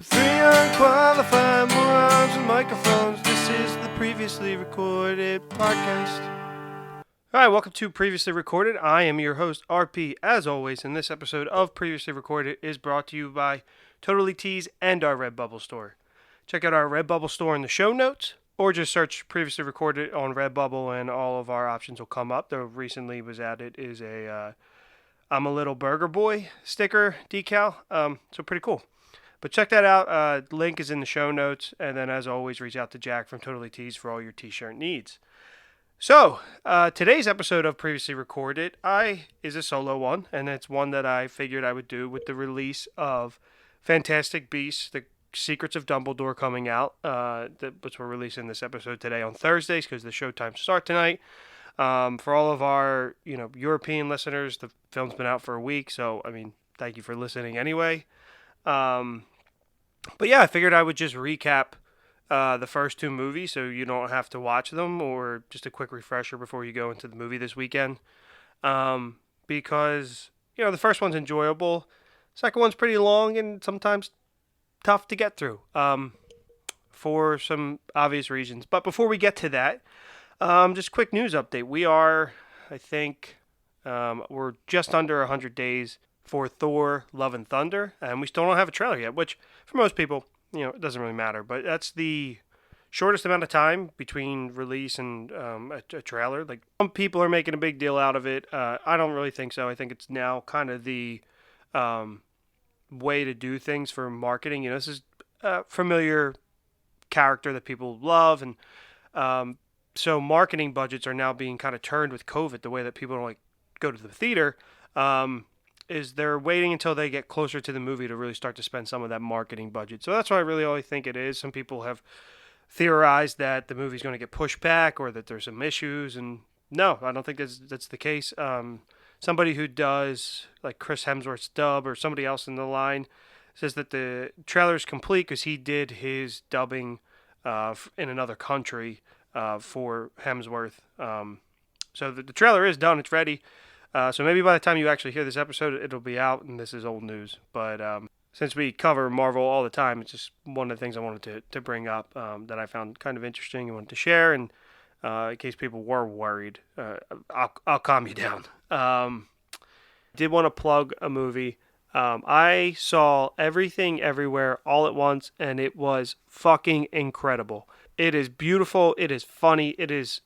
Three unqualified morons with microphones. This is the previously recorded podcast. All right, welcome to Previously Recorded. I am your host, RP, as always, and this episode of Previously Recorded is brought to you by Totally Tees and our Redbubble store. Check out our Redbubble store in the show notes, or just search Previously Recorded on Redbubble and all of our options will come up. Though recently was added is a I'm a Little Burger Boy sticker decal, so pretty cool. But check that out. Link is in the show notes. And then, as always, reach out to Jack from Totally Tees for all your t-shirt needs. So, today's episode of Previously Recorded is a solo one. And it's one that I figured I would do with the release of Fantastic Beasts, The Secrets of Dumbledore coming out. Which we're releasing this episode today on Thursdays because the showtimes start tonight. For all of our, European listeners, the film's been out for a week. So, thank you for listening anyway. But yeah, I figured I would just recap the first two movies so you don't have to watch them, or just a quick refresher before you go into the movie this weekend. Because, the first one's enjoyable. Second one's pretty long and sometimes tough to get through for some obvious reasons. But before we get to that, just quick news update. We are, I think, we're just under 100 days for Thor, Love and Thunder, and we still don't have a trailer yet, which for most people, it doesn't really matter, but that's the shortest amount of time between release and a trailer. Like, some people are making a big deal out of it. I don't really think so. I think it's now kind of the way to do things for marketing. This is a familiar character that people love, and so marketing budgets are now being kind of turned with COVID, the way that people don't go to the theater. Is they're waiting until they get closer to the movie to really start to spend some of that marketing budget. So that's what I really only think it is. Some people have theorized that the movie's going to get pushed back or that there's some issues, and no, I don't think that's the case. Somebody who does, like Chris Hemsworth's dub, or somebody else in the line, says that the trailer is complete because he did his dubbing in another country for Hemsworth. So the trailer is done. It's ready. So maybe by the time you actually hear this episode, it'll be out, and this is old news. But since we cover Marvel all the time, it's just one of the things I wanted to bring up that I found kind of interesting and wanted to share. And in case people were worried, I'll calm you down. Did want to plug a movie. I saw Everything Everywhere All at Once, and it was fucking incredible. It is beautiful. It is funny. It is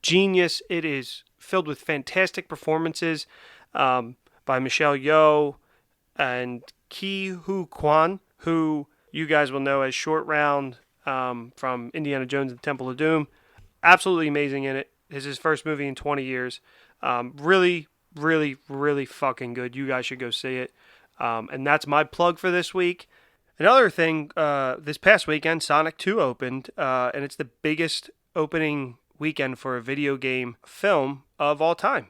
genius. It is filled with fantastic performances by Michelle Yeoh and Ke Huy Quan, who you guys will know as Short Round from Indiana Jones and the Temple of Doom. Absolutely amazing in it. This is his first movie in 20 years. Really, really, really fucking good. You guys should go see it. And that's my plug for this week. Another thing, this past weekend, Sonic 2 opened, and it's the biggest opening weekend for a video game film of all time.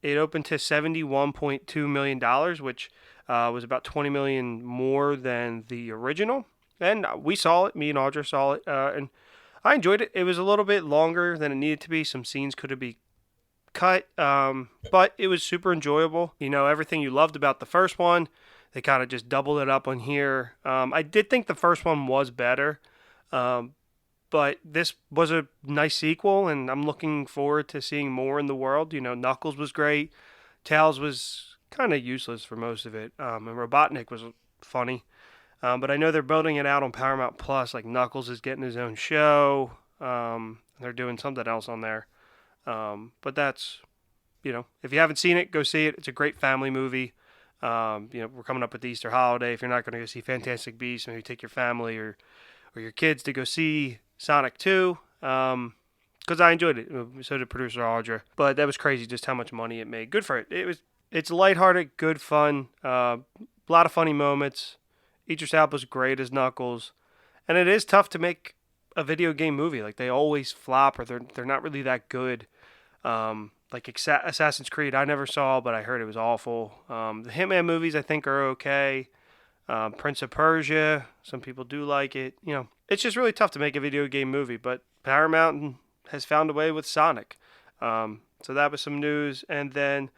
It opened to $71.2 million, which was about $20 million more than the original. And we saw it. Me and Audra saw it. And I enjoyed it. It was a little bit longer than it needed to be. Some scenes could have been cut. But it was super enjoyable. Everything you loved about the first one, they kind of just doubled it up on here. I did think the first one was better. But this was a nice sequel, and I'm looking forward to seeing more in the world. Knuckles was great. Tails was kind of useless for most of it. And Robotnik was funny. But I know they're building it out on Paramount Plus. Like, Knuckles is getting his own show. They're doing something else on there. But that's, if you haven't seen it, go see it. It's a great family movie. We're coming up with the Easter holiday. If you're not going to go see Fantastic Beasts, maybe take your family or your kids to go see Sonic 2, because I enjoyed it. So did producer Audra. But that was crazy just how much money it made. Good for it. It's lighthearted, good fun, a lot of funny moments. Idris Elba's great as Knuckles, and it is tough to make a video game movie. Like, they always flop, or they're not really that good. Like Assassin's Creed, I never saw, but I heard it was awful. The Hitman movies, I think, are okay. Prince of Persia, some people do like it. It's just really tough to make a video game movie, but Paramount has found a way with Sonic. So that was some news. And then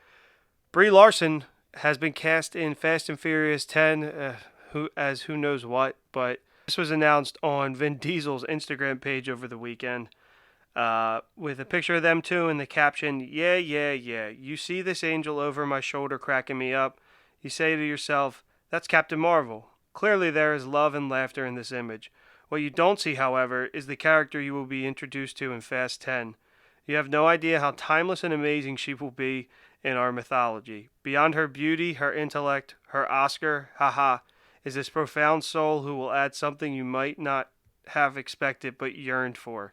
Brie Larson has been cast in Fast and Furious 10. who knows what, but this was announced on Vin Diesel's Instagram page over the weekend, with a picture of them two and the caption, "Yeah, yeah, yeah. You see this angel over my shoulder cracking me up. You say to yourself, that's Captain Marvel. Clearly there is love and laughter in this image. What you don't see, however, is the character you will be introduced to in Fast 10. You have no idea how timeless and amazing she will be in our mythology. Beyond her beauty, her intellect, her Oscar, haha, is this profound soul who will add something you might not have expected but yearned for.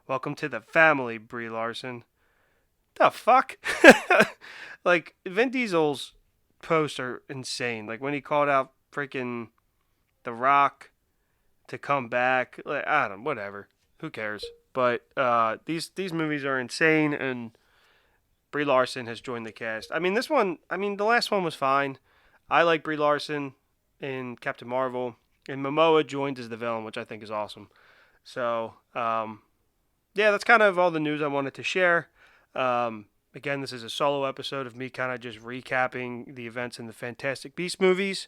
Welcome to the family, Brie Larson." The fuck? Like, Vin Diesel's posts are insane. Like, when he called out freaking The Rock to come back, like, I don't know, whatever. Who cares? But these movies are insane, and Brie Larson has joined the cast. I mean, the last one was fine. I like Brie Larson in Captain Marvel, and Momoa joined as the villain, which I think is awesome. So, yeah, that's kind of all the news I wanted to share. Again, this is a solo episode of me kind of just recapping the events in the Fantastic Beasts movies,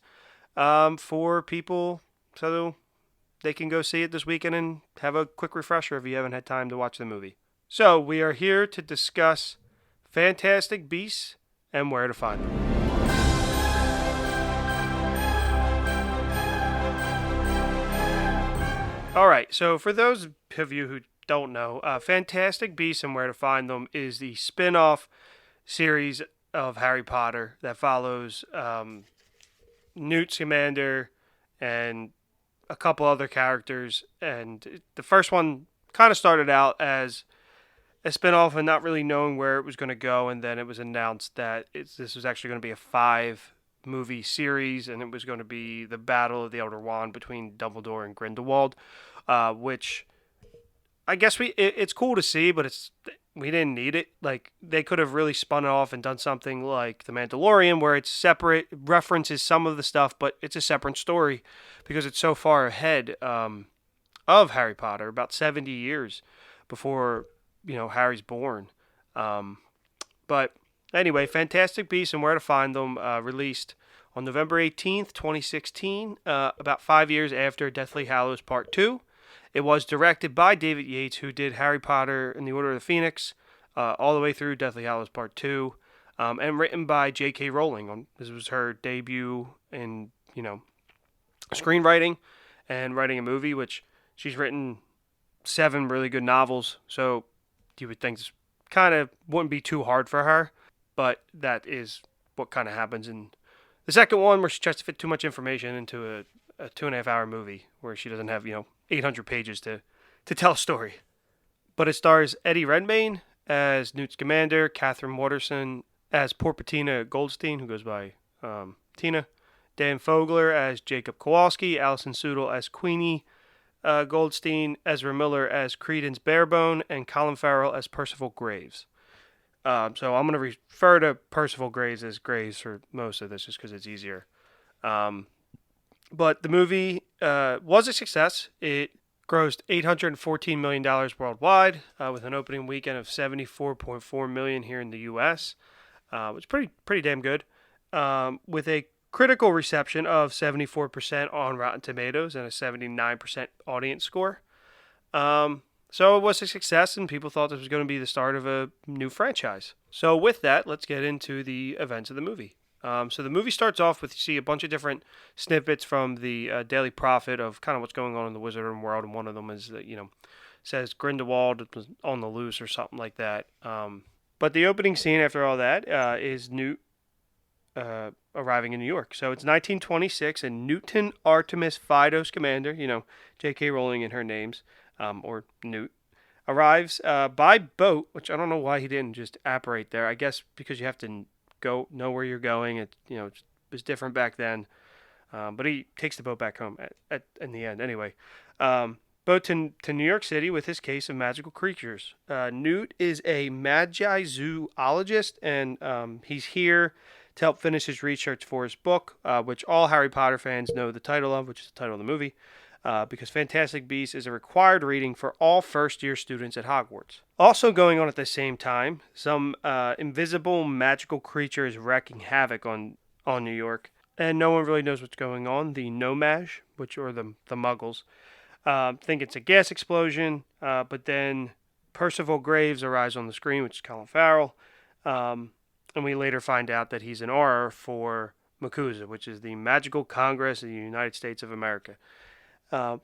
for people so they can go see it this weekend and have a quick refresher if you haven't had time to watch the movie. So, we are here to discuss Fantastic Beasts and where to find them. Alright, so for those of you who don't know, Fantastic Beasts and Where to Find Them is the spin-off series of Harry Potter that follows Newt Scamander and a couple other characters. And the first one kind of started out as a spin-off and not really knowing where it was going to go, and then it was announced that this was actually going to be a 5-movie series, and it was going to be the Battle of the Elder Wand between Dumbledore and Grindelwald, which I guess it's cool to see, but we didn't need it. Like, they could have really spun it off and done something like The Mandalorian, where it's separate, references some of the stuff, but it's a separate story because it's so far ahead of Harry Potter, about 70 years before Harry's born. But anyway, Fantastic Beasts and Where to Find Them released on November 18th, 2016, about 5 years after Deathly Hallows Part 2. It was directed by David Yates, who did Harry Potter and the Order of the Phoenix, all the way through Deathly Hallows Part 2, and written by J.K. Rowling. This was her debut in, screenwriting and writing a movie, which she's written 7 really good novels, so you would think this kind of wouldn't be too hard for her, but that is what kind of happens in the second one, where she tries to fit too much information into a 2.5-hour movie where she doesn't have, 800 pages to tell a story. But it stars Eddie Redmayne as Newt Scamander, Catherine Waterston as Porpatina Goldstein, who goes by Tina, Dan Fogler as Jacob Kowalski, Alison Sudol as Queenie Goldstein, Ezra Miller as Credence Barebone, and Colin Farrell as Percival Graves. So I'm going to refer to Percival Graves as Graves for most of this just because it's easier. But the movie was a success. It grossed $814 million worldwide, with an opening weekend of $74.4 million here in the U.S., which is pretty damn good, with a critical reception of 74% on Rotten Tomatoes and a 79% audience score. So it was a success, and people thought this was going to be the start of a new franchise. So with that, let's get into the events of the movie. So the movie starts off with, you see a bunch of different snippets from the Daily Prophet of kind of what's going on in the Wizarding world, and one of them is that, says Grindelwald was on the loose or something like that. But the opening scene after all that is Newt arriving in New York. So it's 1926, and Newton Artemis Fido Scamander, J.K. Rowling in her names, or Newt, arrives by boat, which I don't know why he didn't just apparate there. I guess because you have to know where you're going. It was different back then, but he takes the boat back home in the end. Anyway, boat to New York City with his case of magical creatures. Newt is a magi zoologist, and he's here to help finish his research for his book, which all Harry Potter fans know the title of, which is the title of the movie, because Fantastic Beasts is a required reading for all first-year students at Hogwarts. Also going on at the same time, some invisible magical creature is wreaking havoc on New York. and no one really knows what's going on. The Nomaj, which are the Muggles, think it's a gas explosion, but then Percival Graves arrives on the screen, which is Colin Farrell, and we later find out that he's an Auror for MACUSA, which is the Magical Congress of the United States of America. Uh,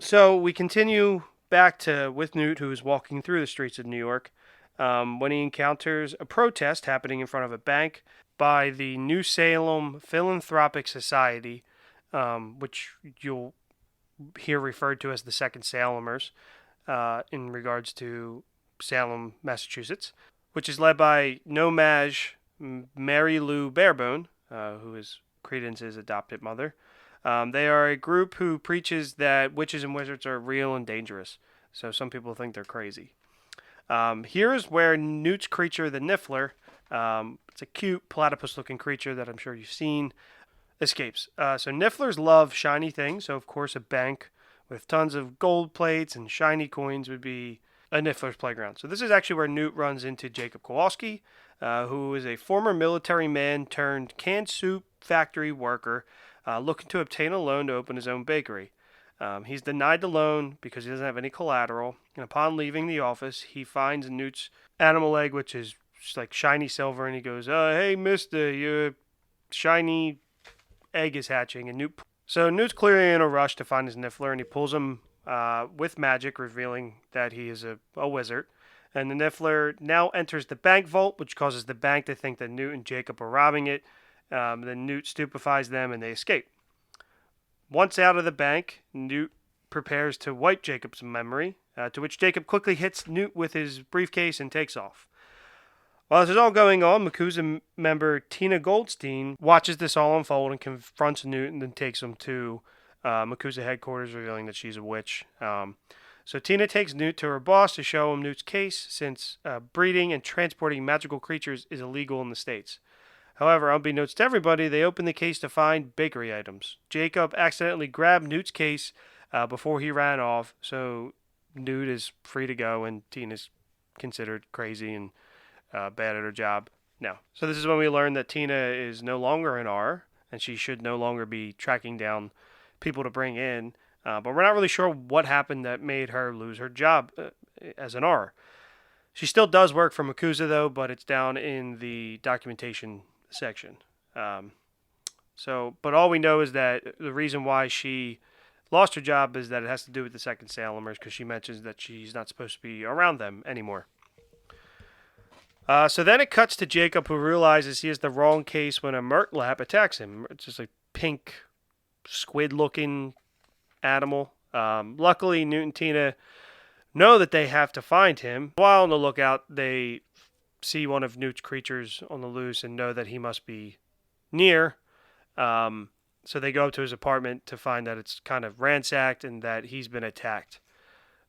so we continue back to with Newt, who is walking through the streets of New York, when he encounters a protest happening in front of a bank by the New Salem Philanthropic Society, which you'll hear referred to as the Second Salemers, in regards to Salem, Massachusetts, which is led by Nomaj Mary Lou Barebone, who is Credence's adopted mother. They are a group who preaches that witches and wizards are real and dangerous. So some people think they're crazy. Here's where Newt's creature, the Niffler, it's a cute platypus-looking creature that I'm sure you've seen, escapes. So Nifflers love shiny things. So of course a bank with tons of gold plates and shiny coins would be a Niffler's playground. So this is actually where Newt runs into Jacob Kowalski, who is a former military man turned canned soup factory worker, looking to obtain a loan to open his own bakery. He's denied the loan because he doesn't have any collateral, and upon leaving the office, he finds Newt's animal egg, which is just like shiny silver, and he goes, "Hey, mister, your shiny egg is hatching." And Newt's clearly in a rush to find his Niffler, and he pulls him with magic, revealing that he is a wizard. And the Niffler now enters the bank vault, which causes the bank to think that Newt and Jacob are robbing it. Then Newt stupefies them, and they escape. Once out of the bank, Newt prepares to wipe Jacob's memory, to which Jacob quickly hits Newt with his briefcase and takes off. While this is all going on, MACUSA member Tina Goldstein watches this all unfold and confronts Newt and then takes him to MACUSA headquarters, revealing that she's a witch. So Tina takes Newt to her boss to show him Newt's case, since breeding and transporting magical creatures is illegal in the States. However, unbeknownst to everybody, they open the case to find bakery items. Jacob accidentally grabbed Newt's case before he ran off, so Newt is free to go, and Tina's considered crazy and bad at her job now. So this is when we learn that Tina is no longer an R, and she should no longer be tracking down people to bring in. But we're not really sure what happened that made her lose her job as an R. She still does work for MACUSA, though, but it's down in the documentation section. But all we know is that the reason why she lost her job is that it has to do with the Second Salemers, because she mentions that she's not supposed to be around them anymore. So then it cuts to Jacob, who realizes he has the wrong case when a Murtlap attacks him. It's just a pink, squid-looking animal. Luckily, Newt and Tina know that they have to find him. While on the lookout, they see one of Newt's creatures on the loose and know that he must be near. So they go up to his apartment to find that it's kind of ransacked and that he's been attacked.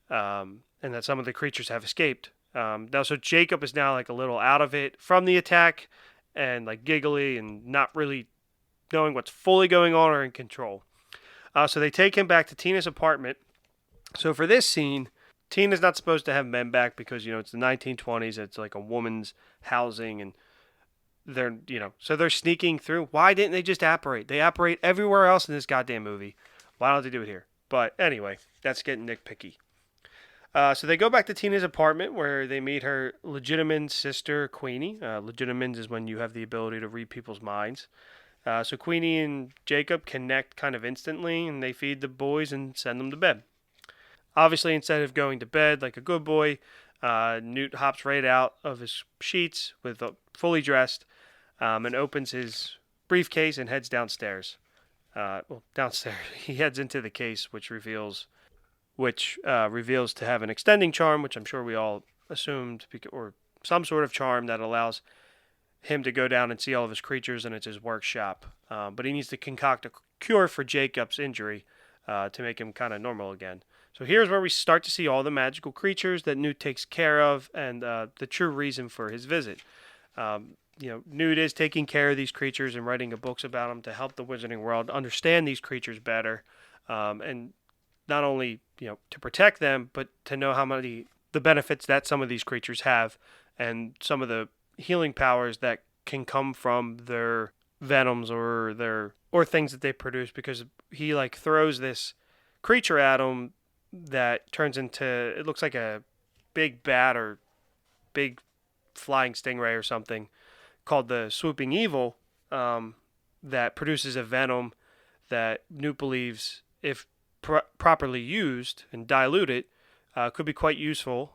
And that some of the creatures have escaped. So Jacob is now like a little out of it from the attack and like giggly and not really knowing what's fully going on or in control. So they take him back to Tina's apartment. So for this scene, Tina's not supposed to have men back because, it's the 1920s. It's like a woman's housing, and so they're sneaking through. Why didn't they just apparate? They apparate everywhere else in this goddamn movie. Why don't they do it here? But anyway, that's getting nitpicky. So they go back to Tina's apartment where they meet her legitimate sister, Queenie. Legitimate is when you have the ability to read people's minds. So Queenie and Jacob connect kind of instantly, and they feed the boys and send them to bed. Obviously, instead of going to bed like a good boy, Newt hops right out of his sheets fully dressed, and opens his briefcase and heads downstairs. Downstairs. He heads into the case, which reveals to have an extending charm, which I'm sure we all assumed, or some sort of charm that allows him to go down and see all of his creatures, and it's his workshop. But he needs to concoct a cure for Jacob's injury to make him kind of normal again. So here's where we start to see all the magical creatures that Newt takes care of, and the true reason for his visit. Newt is taking care of these creatures and writing books about them to help the wizarding world understand these creatures better, and not only to protect them, but to know the benefits that some of these creatures have, and some of the healing powers that can come from their venoms or things that they produce, because he like throws this creature at him that turns into, it looks like a big bat or big flying stingray or something, called the Swooping Evil, that produces a venom that Newt believes, if properly used and diluted, could be quite useful,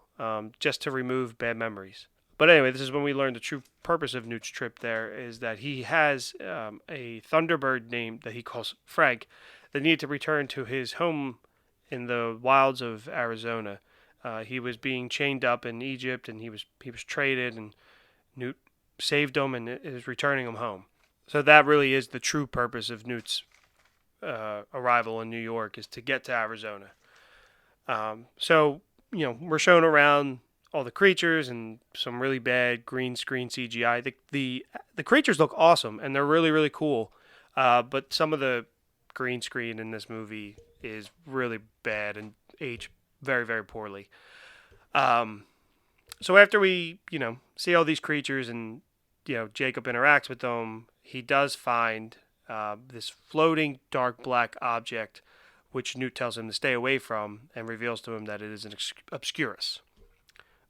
just to remove bad memories. But anyway, this is when we learn the true purpose of Newt's trip there, is that he has a Thunderbird named that he calls Frank that needed to return to his home in the wilds of Arizona. He was being chained up in Egypt, and he was traded, and Newt saved him and is returning him home. So that really is the true purpose of Newt's arrival in New York, is to get to Arizona. So we're shown around all the creatures and some really bad green screen CGI. The creatures look awesome and they're really really cool, but some of the green screen in this movie is really bad and aged very very poorly. So after we see all these creatures and Jacob interacts with them, he does find this floating dark black object, which Newt tells him to stay away from, and reveals to him that it is an obscurus,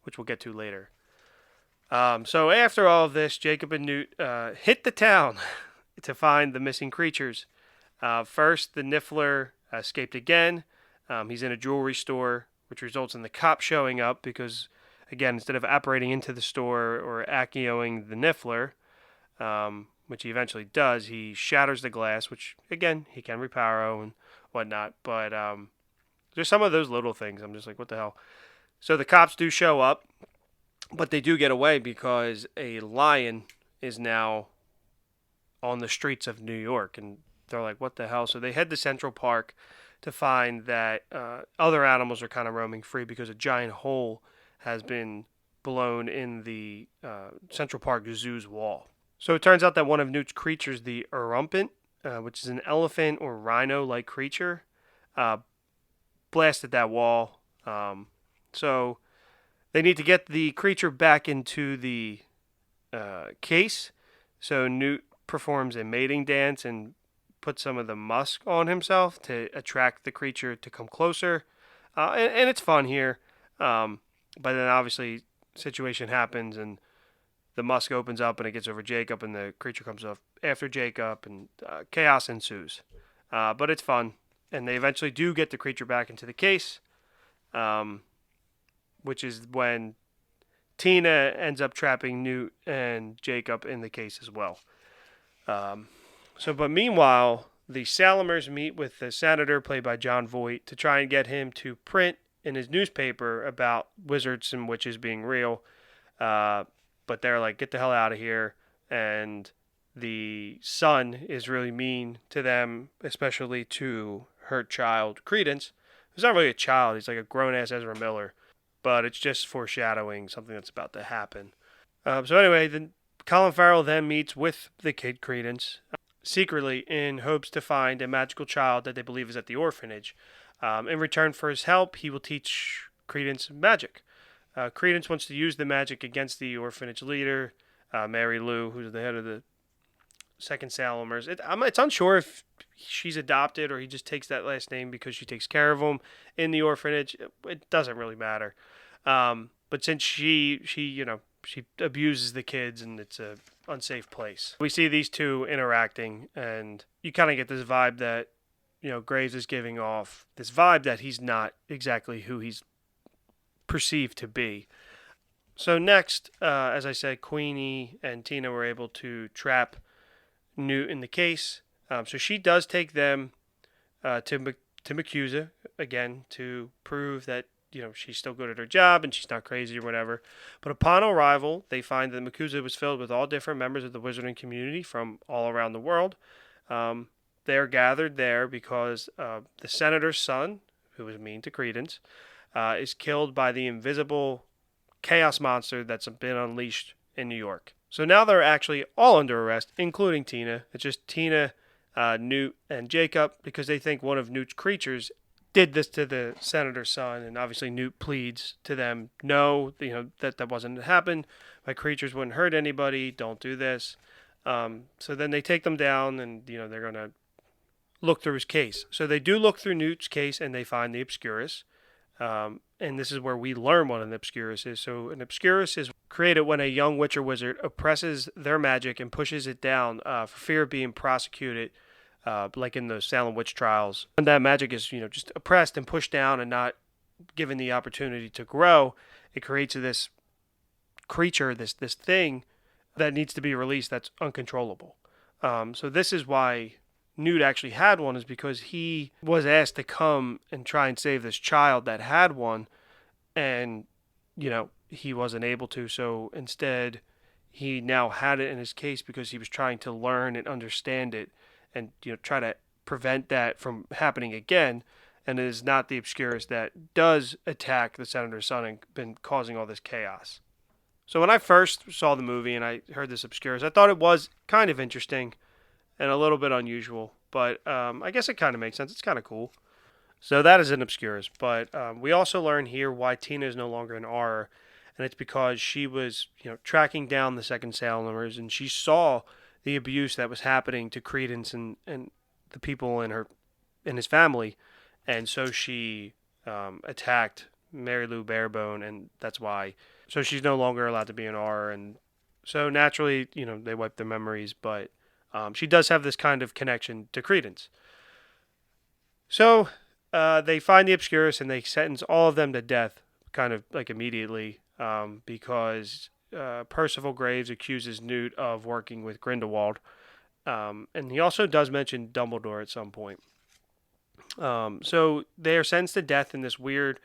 which we'll get to later. So after all of this, Jacob and Newt hit the town to find the missing creatures. First, the Niffler escaped again. He's in a jewelry store, which results in the cop showing up because, again, instead of apparating into the store or accio-ing the Niffler, which he eventually does, he shatters the glass, which, again, he can repower and whatnot. But there's some of those little things. I'm just like, what the hell? So the cops do show up, but they do get away because a lion is now on the streets of New York. And they're like, what the hell? So they head to Central Park to find that other animals are kind of roaming free because a giant hole has been blown in the Central Park Zoo's wall. So it turns out that one of Newt's creatures, the Erumpent, which is an elephant or rhino-like creature, blasted that wall. So they need to get the creature back into the case. So Newt performs a mating dance and puts some of the musk on himself to attract the creature to come closer. And it's fun here. But then obviously situation happens and the musk opens up and it gets over Jacob and the creature comes up after Jacob and chaos ensues. But it's fun. And they eventually do get the creature back into the case. Which is when Tina ends up trapping Newt and Jacob in the case as well. But meanwhile, the Salamers meet with the senator, played by John Voight, to try and get him to print in his newspaper about wizards and witches being real. But they're like, get the hell out of here. And the son is really mean to them, especially to her child, Credence. He's not really a child. He's like a grown-ass Ezra Miller. But it's just foreshadowing something that's about to happen. So anyway, then Colin Farrell then meets with the kid Credence secretly in hopes to find a magical child that they believe is at the orphanage. In return for his help, he will teach Credence magic. Credence wants to use the magic against the orphanage leader, Mary Lou, who's the head of the Second Salamers. It's unsure if she's adopted or he just takes that last name because she takes care of him in the orphanage. It doesn't really matter. But since she abuses the kids and it's a unsafe place, we see these two interacting, and you kind of get this vibe that Graves is giving off this vibe that he's not exactly who he's perceived to be. So next, as I said, Queenie and Tina were able to trap Newt in the case. So she does take them to McCusa again to prove that she's still good at her job and she's not crazy or whatever. But upon arrival, they find that McCusa was filled with all different members of the wizarding community from all around the world. They are gathered there because the senator's son, who was mean to Credence, is killed by the invisible chaos monster that's been unleashed in New York. So now they're actually all under arrest, including Tina. It's just Tina, Newt, and Jacob, because they think one of Newt's creatures did this to the senator's son, and obviously Newt pleads to them, no, that wasn't happened. My creatures wouldn't hurt anybody. Don't do this. So then they take them down, and they're gonna look through his case. So they do look through Newt's case, and they find the Obscurus. And this is where we learn what an Obscurus is. So an Obscurus is created when a young witch or wizard oppresses their magic and pushes it down for fear of being prosecuted, like in the Salem witch trials. When that magic is, just oppressed and pushed down and not given the opportunity to grow, it creates this creature, this thing that needs to be released that's uncontrollable. So this is why Newt actually had one, is because he was asked to come and try and save this child that had one, and he wasn't able to. So instead, he now had it in his case because he was trying to learn and understand it, and try to prevent that from happening again. And it is not the Obscurus that does attack the senator's son and been causing all this chaos. So when I first saw the movie and I heard this Obscurus, I thought it was kind of interesting and a little bit unusual, but I guess it kind of makes sense. It's kind of cool. So that is an Obscurus, but we also learn here why Tina is no longer an R, and it's because she was, tracking down the Second Salemers, and she saw the abuse that was happening to Credence and the people in his family, and so she attacked Mary Lou Barebone, and that's why. So she's no longer allowed to be an R, and so naturally, they wipe their memories, but she does have this kind of connection to Credence. So they find the Obscurus and they sentence all of them to death, kind of like immediately, because Percival Graves accuses Newt of working with Grindelwald, and he also does mention Dumbledore at some point. So they are sentenced to death in this weird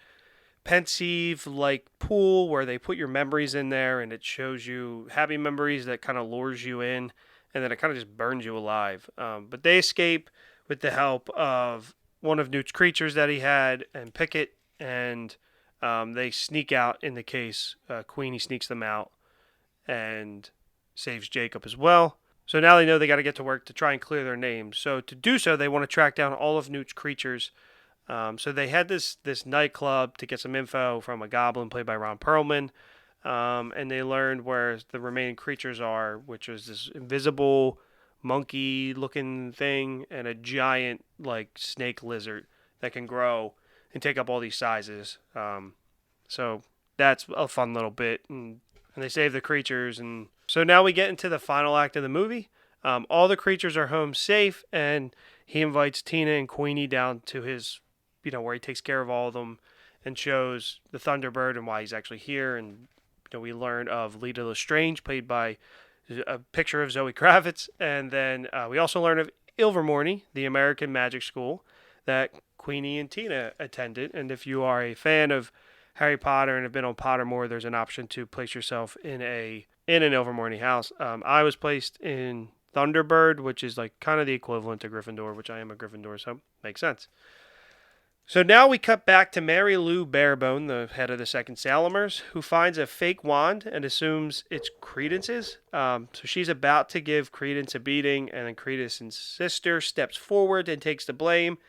pensive like pool where they put your memories in there, and it shows you happy memories that kind of lures you in, and then it kind of just burns you alive. But they escape with the help of one of Newt's creatures that he had and Pickett, and they sneak out in the case. Queenie sneaks them out and saves Jacob as well. So now they know they got to get to work to try and clear their names. So to do so, they want to track down all of Newt's creatures. So they had this nightclub to get some info from a goblin played by Ron Perlman, and they learned where the remaining creatures are, which was this invisible monkey-looking thing and a giant like snake lizard that can grow and take up all these sizes. So that's a fun little bit, and they save the creatures, and so now we get into the final act of the movie. All the creatures are home safe, and he invites Tina and Queenie down to his, where he takes care of all of them and shows the Thunderbird and why he's actually here. And we learn of Lita Lestrange, played by a picture of Zoe Kravitz, and then we also learn of Ilvermorny, the American magic school that Queenie and Tina attended. And if you are a fan of Harry Potter and have been on Pottermore, there's an option to place yourself in an Ilvermorny house. I was placed in Thunderbird, which is like kind of the equivalent to Gryffindor, which I am a Gryffindor, so makes sense. So now we cut back to Mary Lou Barebone, the head of the Second Salemers, who finds a fake wand and assumes it's Credence's. So she's about to give Credence a beating, and then Credence's sister steps forward and takes the blame,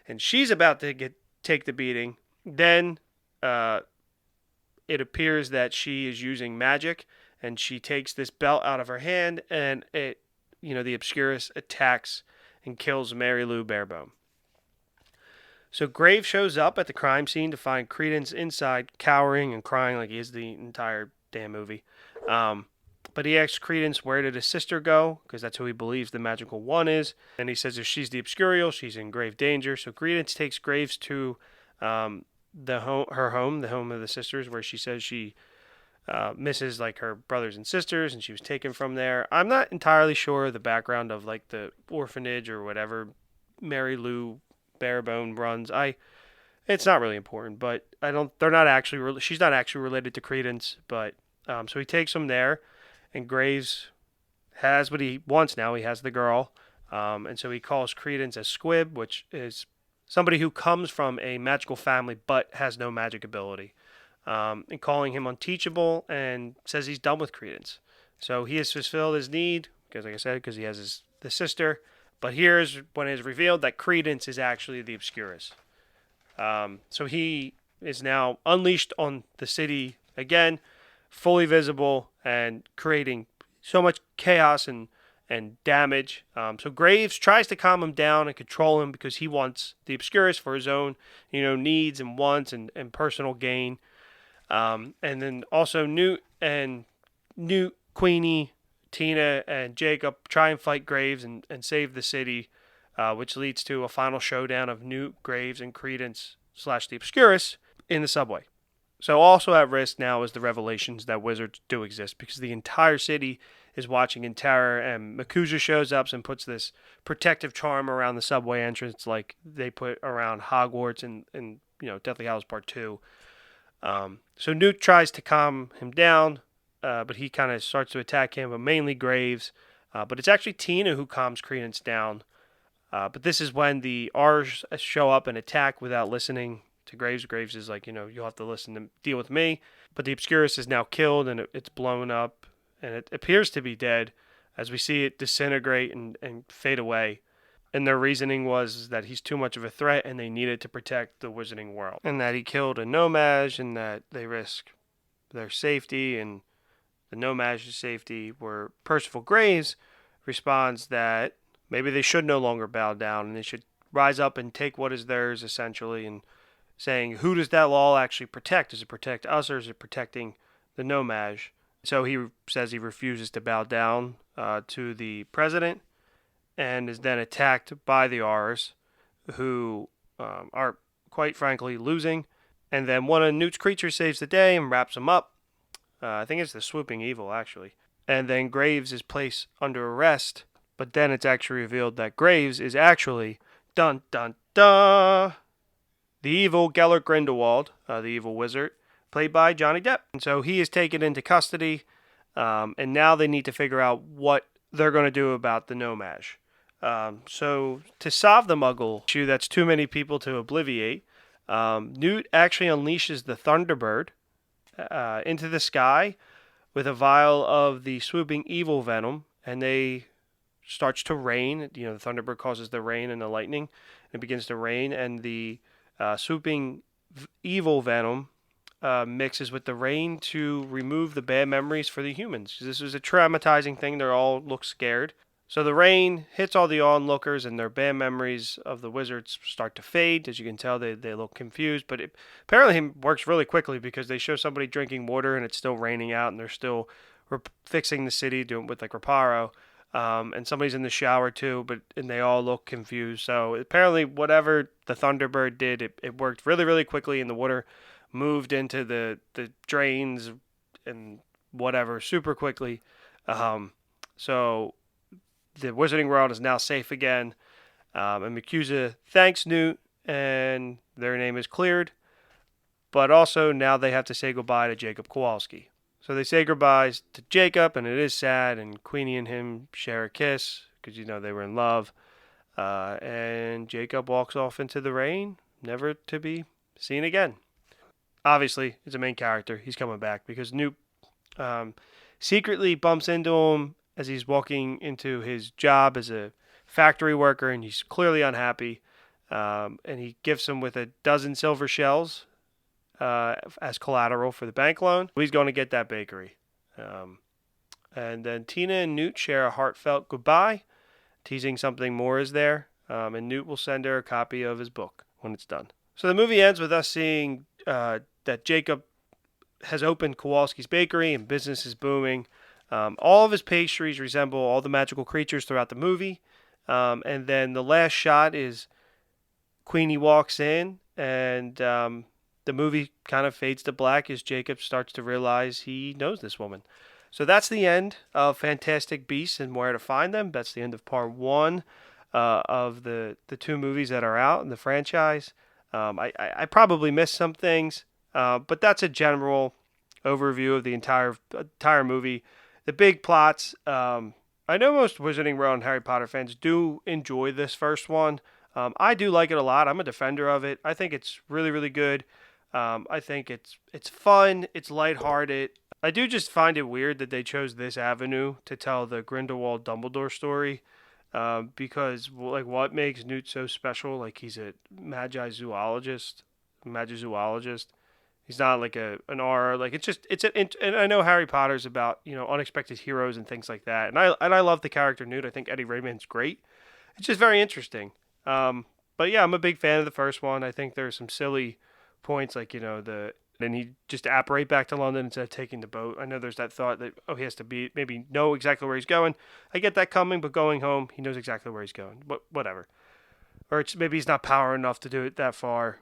and she's about to take the beating. Then it appears that she is using magic, and she takes this belt out of her hand, and the Obscurus attacks and kills Mary Lou Barebone. So Graves shows up at the crime scene to find Credence inside, cowering and crying like he is the entire damn movie. But he asks Credence where did his sister go, because that's who he believes the magical one is. And he says if she's the Obscurial, she's in grave danger. So Credence takes Graves to her home, the home of the sisters, where she says she misses like her brothers and sisters, and she was taken from there. I'm not entirely sure of the background of like the orphanage or whatever Mary Lou Barebone runs. It's not really important, but she's not actually related to Credence, but so he takes them there, and Graves has what he wants now. He has the girl, and so he calls Credence a squib, which is somebody who comes from a magical family but has no magic ability, and calling him unteachable, and says he's done with Credence. So he has fulfilled his need, because like I said, because he has the sister. But here's when it is revealed that Credence is actually the Obscurus. So he is now unleashed on the city again, fully visible, and creating so much chaos and and damage. So Graves tries to calm him down and control him because he wants the Obscurus for his own, needs and wants and personal gain. And then also Newt, Queenie, Tina, and Jacob try and fight Graves and save the city, which leads to a final showdown of Newt, Graves, and Credence / the Obscurus in the subway. So also at risk now is the revelations that wizards do exist, because the entire city is watching in terror, and Makusa shows up and puts this protective charm around the subway entrance like they put around Hogwarts and Deathly Hallows Part 2. So Newt tries to calm him down, but he kind of starts to attack him, but mainly Graves. But it's actually Tina who calms Credence down. But this is when the R's show up and attack without listening to Graves. Graves is like, you'll have to listen to deal with me. But the Obscurus is now killed, and it's blown up, and it appears to be dead as we see it disintegrate and fade away. And their reasoning was that he's too much of a threat and they needed to protect the wizarding world. And that he killed a No-Maj and that they risk their safety and the No-Maj's safety, where Percival Graves responds that maybe they should no longer bow down and they should rise up and take what is theirs, essentially, and saying, who does that law actually protect? Does it protect us, or is it protecting the No-Maj? So he says he refuses to bow down to the president, and is then attacked by the R's, who are quite frankly losing. And then one of Newt's creatures saves the day and wraps him up. I think it's the Swooping Evil, actually. And then Graves is placed under arrest, but then it's actually revealed that Graves is actually, dun dun dun, the evil Gellert Grindelwald, the evil wizard, played by Johnny Depp. And so he is taken into custody, and now they need to figure out what they're going to do about the No-Maj. So to solve the Muggle issue that's too many people to obliviate, Newt actually unleashes the Thunderbird into the sky with a vial of the Swooping Evil venom, and they starts to rain. The Thunderbird causes the rain and the lightning. It begins to rain, and the Swooping Evil venom mixes with the rain to remove the bad memories for the humans. This is a traumatizing thing. They all look scared. So the rain hits all the onlookers, and their bad memories of the wizards start to fade. As you can tell, they look confused, but it apparently works really quickly, because they show somebody drinking water and it's still raining out, and they're still fixing the city, doing with like Reparo, and somebody's in the shower too, and they all look confused. So apparently whatever the Thunderbird did, it worked really, really quickly, and the water moved into the drains and whatever super quickly. So the Wizarding World is now safe again, and Makusa thanks Newt, and their name is cleared. But also now they have to say goodbye to Jacob Kowalski. So they say goodbyes to Jacob, and it is sad, and Queenie and him share a kiss, because they were in love. And Jacob walks off into the rain, never to be seen again. Obviously, he's a main character. He's coming back, because Newt secretly bumps into him as he's walking into his job as a factory worker, and he's clearly unhappy. And he gifts him with a dozen silver shells as collateral for the bank loan. He's going to get that bakery. And then Tina and Newt share a heartfelt goodbye, teasing something more is there. And Newt will send her a copy of his book when it's done. So the movie ends with us seeing that Jacob has opened Kowalski's bakery and business is booming. All of his pastries resemble all the magical creatures throughout the movie. And then the last shot is Queenie walks in, and the movie kind of fades to black as Jacob starts to realize he knows this woman. So that's the end of Fantastic Beasts and Where to Find Them. That's the end of part 1 of the two movies that are out in the franchise. I probably missed some things, but that's a general overview of the entire movie. The big plots, I know most Wizarding World and Harry Potter fans do enjoy this first one. I do like it a lot. I'm a defender of it. I think it's really, really good. I think it's fun. It's lighthearted. I do just find it weird that they chose this avenue to tell the Grindelwald Dumbledore story, because what makes Newt so special? Like, he's a magizoologist. He's not like an R. Like it's just and I know Harry Potter's about unexpected heroes and things like that. And I love the character Newt. I think Eddie Redmayne's great. It's just very interesting. Um, but yeah, I'm a big fan of the first one. I think there's some silly points like the then he just apparate back to London instead of taking the boat. I know there's that thought that he has to be maybe know exactly where he's going. I get that coming, but going home he knows exactly where he's going. But whatever. Or maybe he's not power enough to do it that far.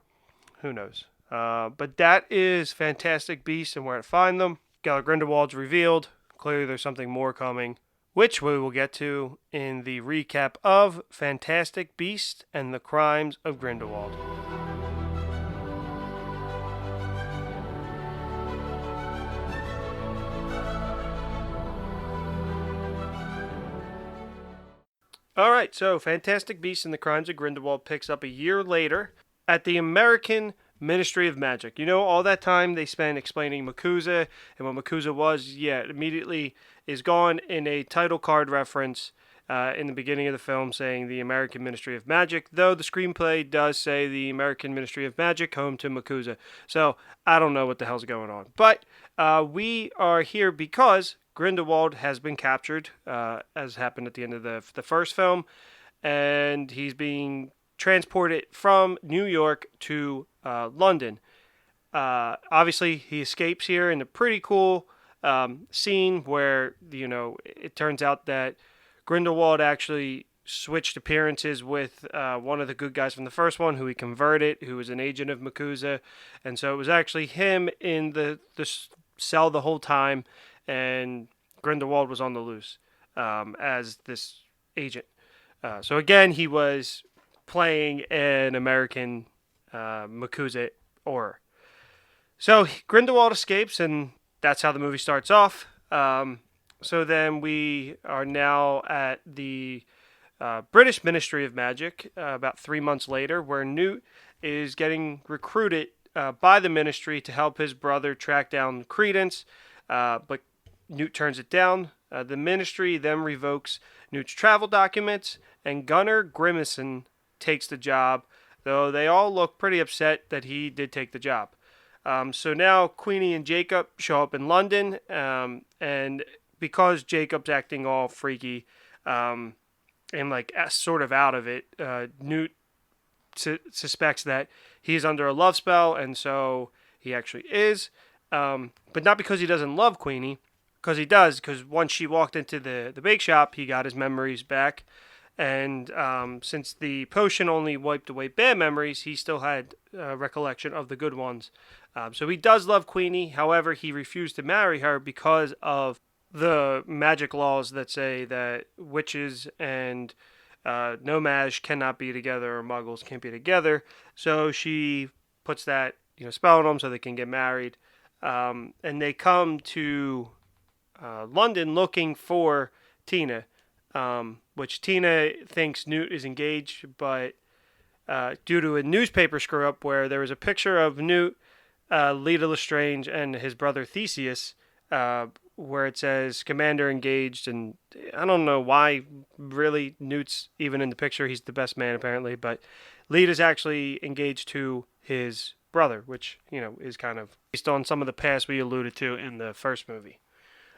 Who knows? But that is Fantastic Beasts and Where to Find Them. Gellert Grindelwald's revealed. Clearly, there's something more coming, which we will get to in the recap of Fantastic Beasts and the Crimes of Grindelwald. All right, so Fantastic Beasts and the Crimes of Grindelwald picks up a year later at the American Ministry of Magic. All that time they spent explaining MACUSA and what MACUSA was, it immediately is gone in a title card reference in the beginning of the film saying the American Ministry of Magic, though the screenplay does say the American Ministry of Magic, home to MACUSA. So I don't know what the hell's going on. But we are here because Grindelwald has been captured, as happened at the end of the first film, and he's being transported from New York to London. Obviously, he escapes here in a pretty cool scene where it turns out that Grindelwald actually switched appearances with one of the good guys from the first one, who he converted, who was an agent of MACUSA, and so it was actually him in the cell the whole time, and Grindelwald was on the loose as this agent. So again, he was playing an American MACUSA Auror. So Grindelwald escapes, and that's how the movie starts off. So then we are now at the British Ministry of Magic about 3 months later, where Newt is getting recruited by the ministry to help his brother track down Credence, but Newt turns it down. The ministry then revokes Newt's travel documents, and Gunnar Grimmason takes the job, though they all look pretty upset that he did take the job. So now Queenie and Jacob show up in London, and because Jacob's acting all freaky and like sort of out of it, Newt suspects that he's under a love spell, and so he actually is, but not because he doesn't love Queenie, because he does, because once she walked into the bake shop, he got his memories back. And since the potion only wiped away bad memories, he still had recollection of the good ones. So he does love Queenie. However, he refused to marry her because of the magic laws that say that witches and no-maj cannot be together, or muggles can't be together. So she puts that spell on them so they can get married. And they come to London looking for Tina. Which Tina thinks Newt is engaged, but due to a newspaper screw up where there was a picture of Newt, Leta Lestrange, and his brother Theseus, where it says Commander engaged, and I don't know why really Newt's even in the picture. He's the best man apparently, but Leta's actually engaged to his brother, which is kind of based on some of the past we alluded to in the first movie.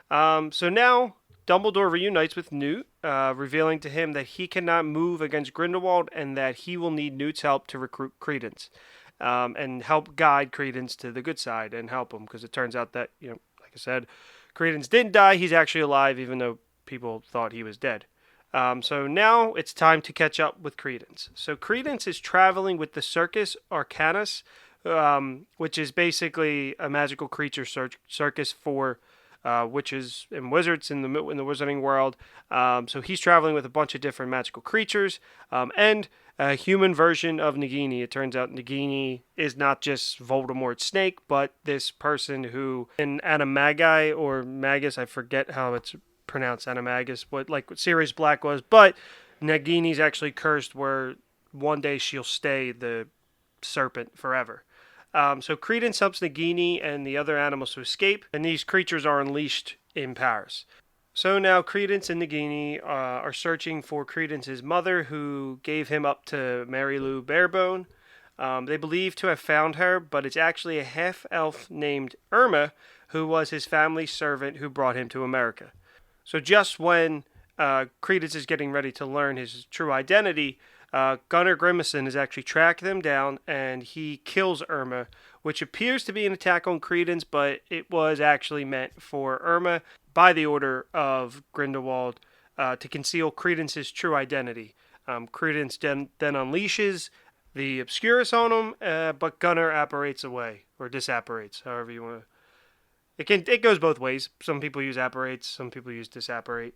So now Dumbledore reunites with Newt, revealing to him that he cannot move against Grindelwald and that he will need Newt's help to recruit Credence, and help guide Credence to the good side and help him, because it turns out that, like I said, Credence didn't die. He's actually alive, even though people thought he was dead. So now it's time to catch up with Credence. So Credence is traveling with the Circus Arcanus, which is basically a magical creature circus for witches and wizards in the wizarding world. So he's traveling with a bunch of different magical creatures and a human version of Nagini. It turns out Nagini is not just Voldemort's snake, but this person who in Animagi or Magus, I forget how it's pronounced, Animagus, what Sirius Black was, but Nagini's actually cursed where one day she'll stay the serpent forever. So Credence helps Nagini and the other animals to escape, and these creatures are unleashed in Paris. So now Credence and Nagini are searching for Credence's mother, who gave him up to Mary Lou Barebone. They believe to have found her, but it's actually a half-elf named Irma, who was his family's servant who brought him to America. So just when Credence is getting ready to learn his true identity, Gunnar Grimacin has actually tracked them down, and he kills Irma, which appears to be an attack on Credence, but it was actually meant for Irma by the order of Grindelwald to conceal Credence's true identity. Credence then unleashes the Obscurus on him, but Gunnar apparates away, or disapparates, however you want to. It goes both ways. Some people use apparates, some people use disapparate.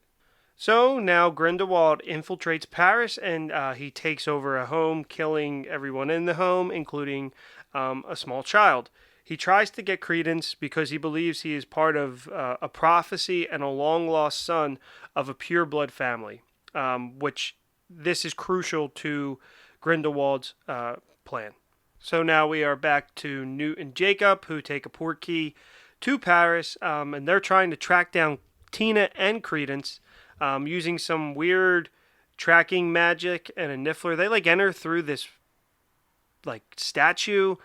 So now Grindelwald infiltrates Paris, and he takes over a home, killing everyone in the home, including a small child. He tries to get Credence because he believes he is part of a prophecy and a long-lost son of a pure-blood family, which this is crucial to Grindelwald's plan. So now we are back to Newt and Jacob, who take a portkey to Paris, and they're trying to track down Tina and Credence using some weird tracking magic and a niffler. They enter through this statue,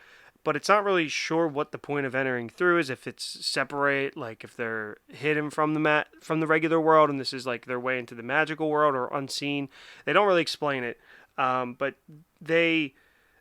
but it's not really sure what the point of entering through is. If it's separate, if they're hidden from the regular world, and this is their way into the magical world, or unseen. They don't really explain it, but they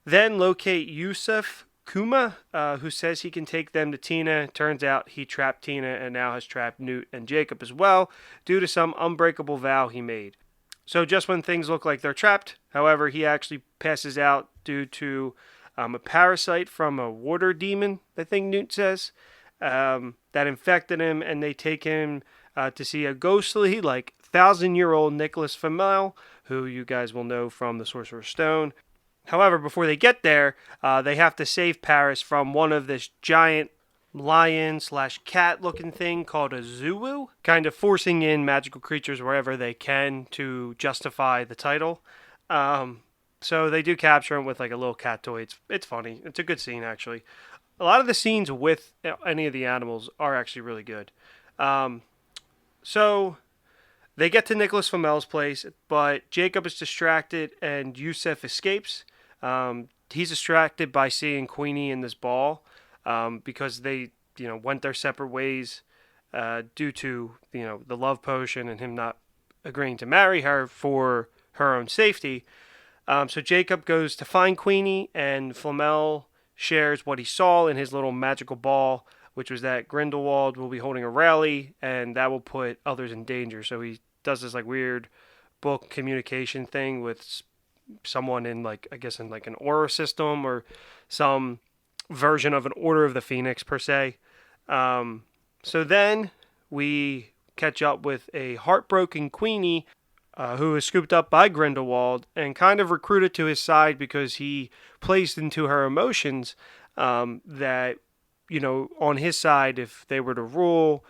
then locate Yusuf Kuma, who says he can take them to Tina. Turns out he trapped Tina and now has trapped Newt and Jacob as well, due to some unbreakable vow he made. So just when things look like they're trapped, however, he actually passes out due to a parasite from a water demon, I think Newt says, that infected him, and they take him to see a ghostly, 1,000-year-old Nicholas Flamel, who you guys will know from the Sorcerer's Stone. However, before they get there, they have to save Paris from one of this giant lion/cat looking thing called a Zulu, kind of forcing in magical creatures wherever they can to justify the title. So they do capture him with a little cat toy. It's funny. It's a good scene, actually. A lot of the scenes with any of the animals are actually really good. So they get to Nicholas Flamel's place, but Jacob is distracted and Yusuf escapes. He's distracted by seeing Queenie in this ball because they, went their separate ways due to, the love potion and him not agreeing to marry her for her own safety. So Jacob goes to find Queenie, and Flamel shares what he saw in his little magical ball, which was that Grindelwald will be holding a rally, and that will put others in danger. So he does this weird book communication thing with someone in I guess in an aura system, or some version of an Order of the Phoenix per se. So then we catch up with a heartbroken Queenie who is scooped up by Grindelwald and kind of recruited to his side because he placed into her emotions that, on his side, if they were to rule,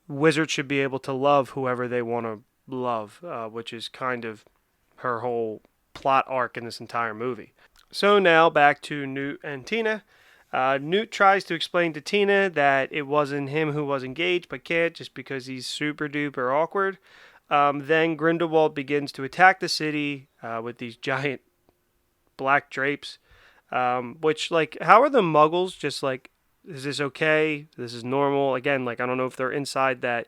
wizards should be able to love whoever they want to love, which is kind of her whole plot arc in this entire movie. So now back to Newt and Tina. Newt tries to explain to Tina that it wasn't him who was engaged, but can't, just because he's super duper awkward. Then Grindelwald begins to attack the city with these giant black drapes, which, how are the muggles just is this okay? This is normal? Again, I don't know if they're inside that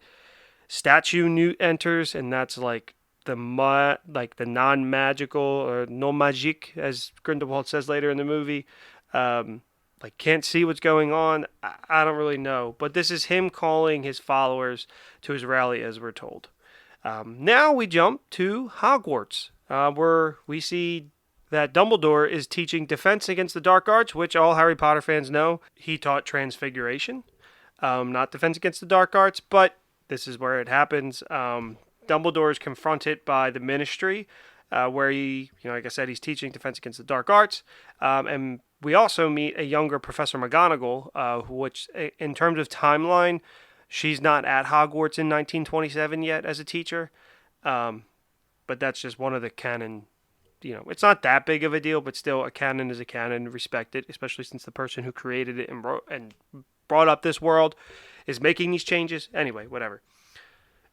statue Newt enters, and that's the non-magical, or non-magique, as Grindelwald says later in the movie. Can't see what's going on. I don't really know. But this is him calling his followers to his rally, as we're told. Now we jump to Hogwarts, where we see that Dumbledore is teaching Defense Against the Dark Arts, which all Harry Potter fans know. He taught Transfiguration, not Defense Against the Dark Arts, but this is where it happens. Dumbledore is confronted by the Ministry, where he, like I said, he's teaching Defense Against the Dark Arts, and we also meet a younger Professor McGonagall, which, in terms of timeline, she's not at Hogwarts in 1927 yet as a teacher, but that's just one of the canon. It's not that big of a deal, but still, a canon is a canon. Respect it, especially since the person who created it and brought up this world is making these changes. Anyway, whatever.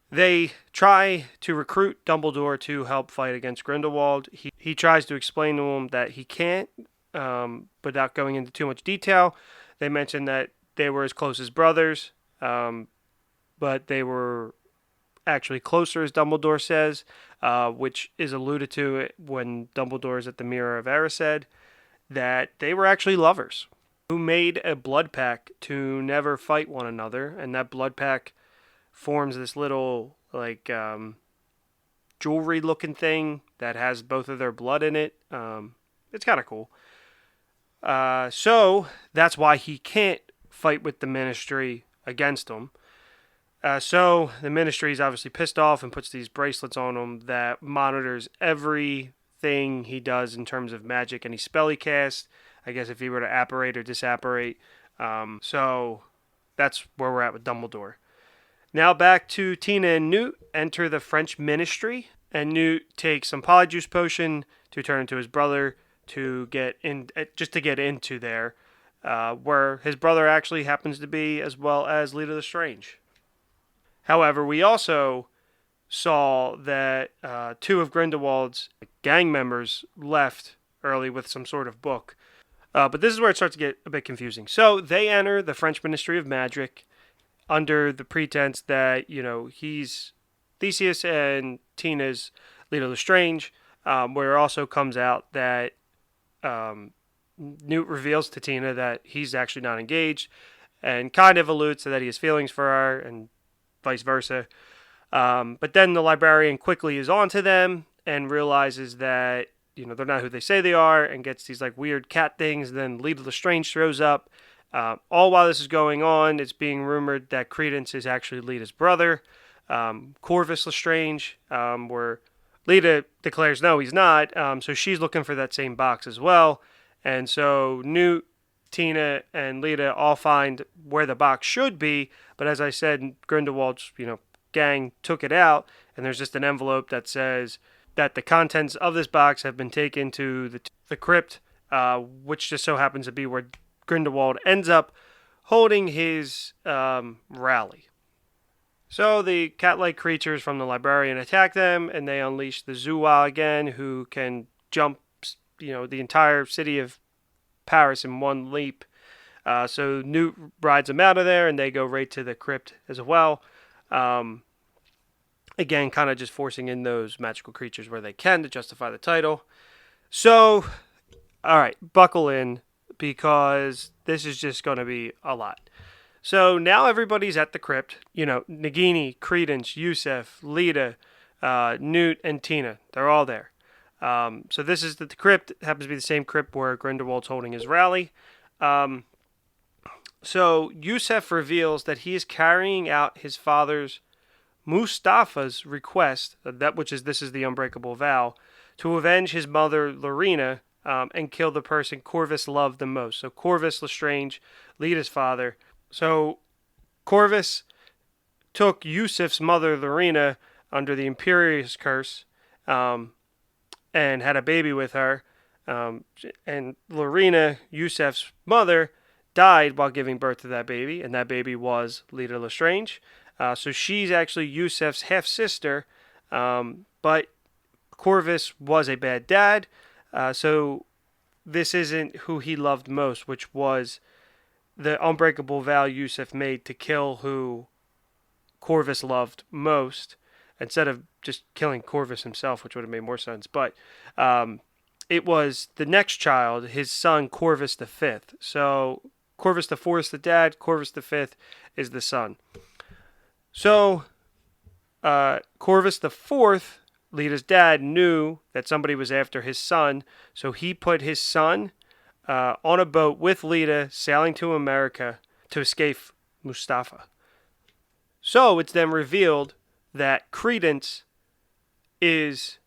They try to recruit Dumbledore to help fight against Grindelwald. He tries to explain to him that he can't but without going into too much detail. They mentioned that they were as close as brothers, but they were actually closer, as Dumbledore says, which is alluded to when Dumbledore is at the Mirror of Erised, that they were actually lovers who made a blood pact to never fight one another, and that blood pact forms this little jewelry looking thing that has both of their blood in it. It's kind of cool. So that's why he can't fight with the Ministry against him. So the Ministry is obviously pissed off and puts these bracelets on him that monitors everything he does in terms of magic, any spell he casts. I guess if he were to apparate or disapparate. So that's where we're at with Dumbledore. Now back to Tina and Newt enter the French Ministry, and Newt takes some Polyjuice potion to turn into his brother to get in, just to get into there, where his brother actually happens to be, as well as Lita Lestrange. However, we also saw that two of Grindelwald's gang members left early with some sort of book. But this is where it starts to get a bit confusing. So they enter the French Ministry of Magic under the pretense that, he's Theseus and Tina's Lita Lestrange, where it also comes out that Newt reveals to Tina that he's actually not engaged and kind of alludes to that he has feelings for her and vice versa. But then the librarian quickly is onto them and realizes that, they're not who they say they are, and gets these weird cat things. And then Lita Lestrange throws up. All while this is going on, it's being rumored that Credence is actually Lita's brother, Corvus Lestrange, where Lita declares no, he's not. So she's looking for that same box as well. And so Newt, Tina, and Lita all find where the box should be. But as I said, Grindelwald's gang took it out, and there's just an envelope that says that the contents of this box have been taken to the crypt, which just so happens to be where Grindelwald ends up holding his rally. So the cat-like creatures from the librarian attack them, and they unleash the Zua again, who can jump, the entire city of Paris in one leap. So Newt rides them out of there, and they go right to the crypt as well. Again, kind of just forcing in those magical creatures where they can to justify the title. So, all right, buckle in, because this is just going to be a lot. So now everybody's at the crypt. Nagini, Credence, Yusef, Lita, Newt, and Tina. They're all there. So this is the crypt. It happens to be the same crypt where Grindelwald's holding his rally. So Yusef reveals that he is carrying out his father's Mustafa's request, this is the unbreakable vow, to avenge his mother Lorena and kill the person Corvus loved the most. So Corvus Lestrange, Lita's father. So Corvus took Yusef's mother Lorena under the Imperious curse and had a baby with her. And Lorena, Yusef's mother, died while giving birth to that baby, and that baby was Lita Lestrange. So she's actually Yusef's half-sister, but Corvus was a bad dad, so this isn't who he loved most, which was the unbreakable vow Yusef made to kill who Corvus loved most, instead of just killing Corvus himself, which would have made more sense. But it was the next child, his son Corvus the Fifth. So Corvus the Fourth is the dad, Corvus the Fifth is the son. So, Corvus the Fourth, Lita's dad, knew that somebody was after his son, so he put his son on a boat with Lita, sailing to America to escape Mustafa. So, it's then revealed that Credence is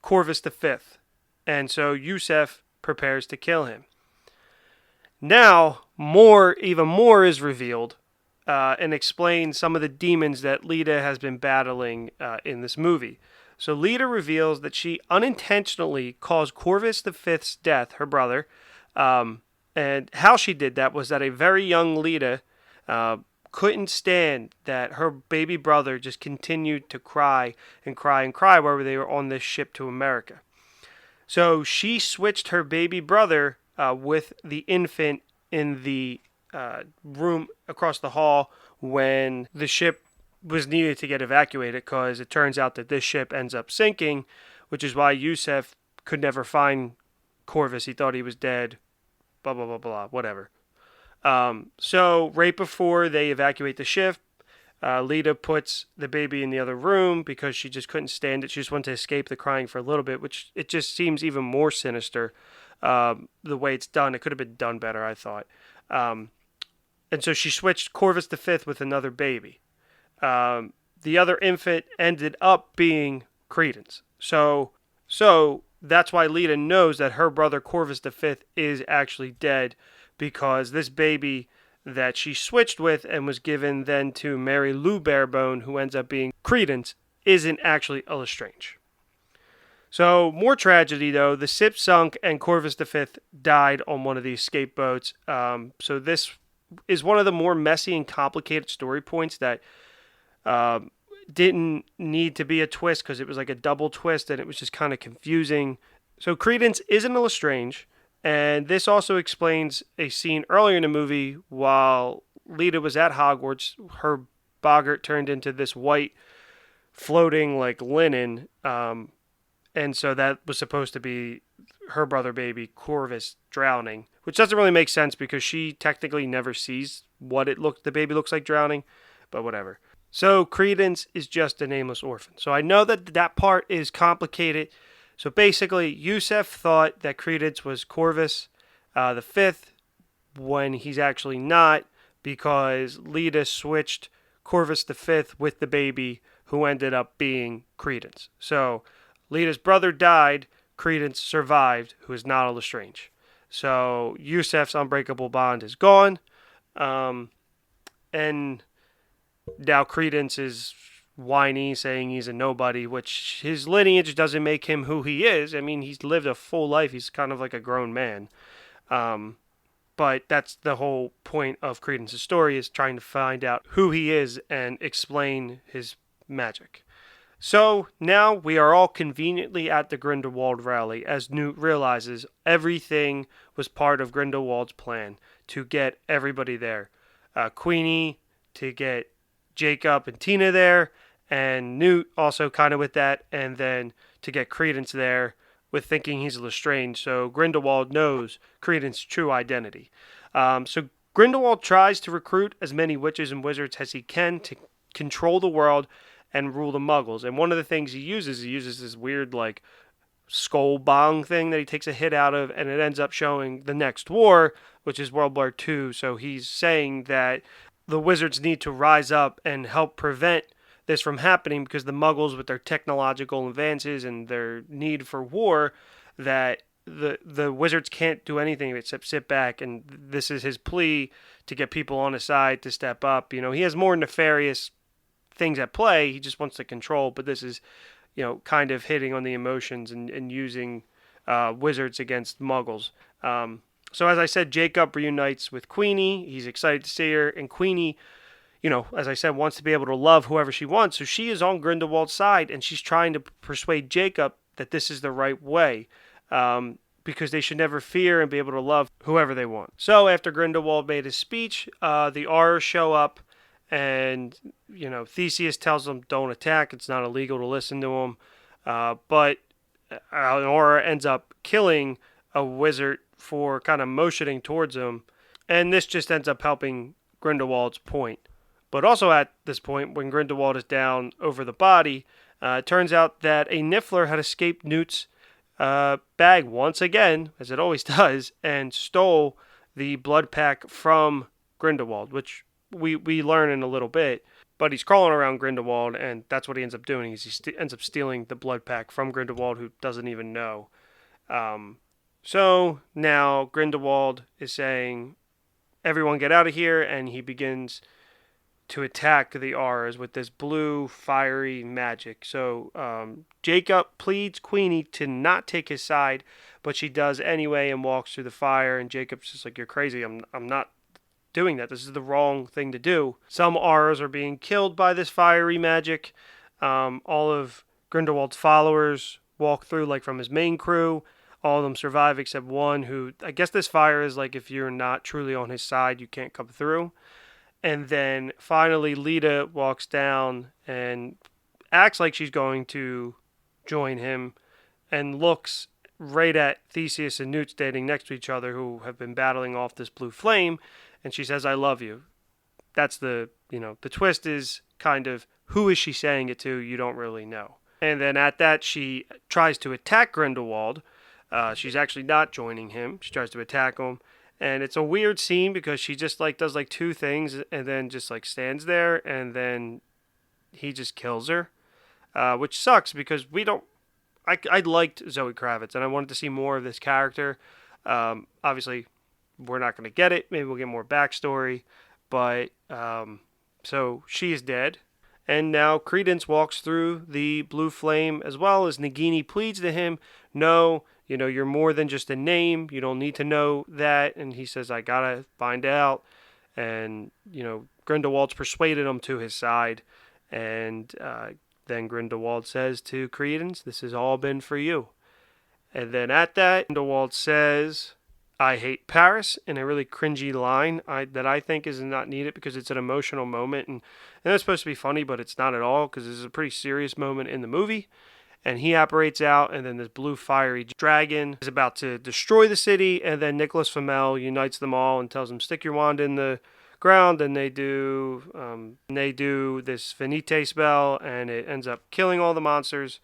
Corvus the Fifth, and so Yusef prepares to kill him. Now, even more is revealed. And explain some of the demons that Lita has been battling in this movie. So Lita reveals that she unintentionally caused Corvus the Fifth's death, her brother, and how she did that was that a very young Lita couldn't stand that her baby brother just continued to cry and cry and cry while they were on this ship to America. So she switched her baby brother with the infant in the room across the hall when the ship was needed to get evacuated, because it turns out that this ship ends up sinking, which is why Yusef could never find Corvus. He thought he was dead, blah, blah, blah, blah, whatever. So right before they evacuate the ship, Lita puts the baby in the other room because she just couldn't stand it. She just wanted to escape the crying for a little bit, which it just seems even more sinister the way it's done. It could have been done better, I thought. And so she switched Corvus V with another baby. The other infant ended up being Credence. So that's why Lita knows that her brother Corvus V is actually dead, because this baby that she switched with and was given then to Mary Lou Barebone, who ends up being Credence, isn't actually a Lestrange. So more tragedy though. The ship sunk and Corvus V died on one of the escape boats. So this is one of the more messy and complicated story points that didn't need to be a twist, because it was like a double twist and it was just kind of confusing. So Credence isn't a Lestrange. And this also explains a scene earlier in the movie while Lita was at Hogwarts. Her boggart turned into this white floating like linen. And so that was supposed to be her brother baby Corvus drowning, which doesn't really make sense because she technically never sees what the baby looks like drowning, but whatever. So Credence is just a nameless orphan. So I know that part is complicated. So basically, Yusef thought that Credence was Corvus the Fifth when he's actually not, because Lita switched Corvus the Fifth with the baby, who ended up being Credence. So Lita's brother died, Credence survived, who is not a Lestrange. So Yusef's unbreakable bond is gone, and now Credence is whiny, saying he's a nobody, which his lineage doesn't make him who he is. I mean, he's lived a full life. He's kind of like a grown man. But that's the whole point of Credence's story, is trying to find out who he is and explain his magic. So now we are all conveniently at the Grindelwald rally as Newt realizes everything was part of Grindelwald's plan to get everybody there. Queenie to get Jacob and Tina there, and Newt also kind of with that, and then to get Credence there with thinking he's Lestrange, so Grindelwald knows Credence's true identity. So Grindelwald tries to recruit as many witches and wizards as he can to control the world and rule the Muggles. And one of the things he uses this weird like skull bong thing that he takes a hit out of, and it ends up showing the next war, which is World War II. So he's saying that the wizards need to rise up and help prevent this from happening, because the Muggles, with their technological advances and their need for war, that the wizards can't do anything except sit back. And this is his plea to get people on his side to step up. You know, he has more nefarious things at play. He just wants to control, but this is, you know, kind of hitting on the emotions and using wizards against Muggles. So as I said, Jacob reunites with Queenie. He's excited to see her, and Queenie, you know, as I said, wants to be able to love whoever she wants. So she is on Grindelwald's side, and she's trying to persuade Jacob that this is the right way, because they should never fear and be able to love whoever they want. So after Grindelwald made his speech, the Aurors show up, and, you know, Theseus tells them don't attack. It's not illegal to listen to him. But an Auror ends up killing a wizard for kind of motioning towards him, and this just ends up helping Grindelwald's point. But also at this point, when Grindelwald is down over the body, it turns out that a Niffler had escaped Newt's bag once again, as it always does, and stole the blood pack from Grindelwald, which we learn in a little bit. But he's crawling around Grindelwald, and that's what he ends up doing, is he ends up stealing the blood pack from Grindelwald, who doesn't even know. So now Grindelwald is saying, everyone get out of here, and he begins to attack the Aurors with this blue, fiery magic. So Jacob pleads Queenie to not take his side, but she does anyway and walks through the fire, and Jacob's just like, you're crazy, I'm not doing that. This is the wrong thing to do. Some Aurors are being killed by this fiery magic. All of Grindelwald's followers walk through, like from his main crew. all of them survive except one who, I guess this fire is like if you're not truly on his side, you can't come through. And then finally, Lita walks down and acts like she's going to join him and looks right at Theseus and Newt standing next to each other who have been battling off this blue flame. And she says, I love you. That's the twist is kind of who is she saying it to? You don't really know. And then at that, she tries to attack Grindelwald. She's actually not joining him. She tries to attack him. And it's a weird scene because she just like does like two things and then just like stands there and then he just kills her, which sucks because we don't. I liked Zoe Kravitz and I wanted to see more of this character. Obviously, we're not going to get it. Maybe we'll get more backstory, but so she is dead. And now Credence walks through the blue flame as well as Nagini pleads to him, no, you're more than just a name. You don't need to know that. And he says, I gotta find out. And, Grindelwald's persuaded him to his side. And then Grindelwald says to Credence, this has all been for you. And then at that, Grindelwald says, I hate Paris, in a really cringy line that I think is not needed because it's an emotional moment. And it's supposed to be funny, but it's not at all because this is a pretty serious moment in the movie. And he apparates out, and then this blue fiery dragon is about to destroy the city. And then Nicholas Flamel unites them all and tells them, stick your wand in the ground. And they do this Finite spell, and it ends up killing all the monsters.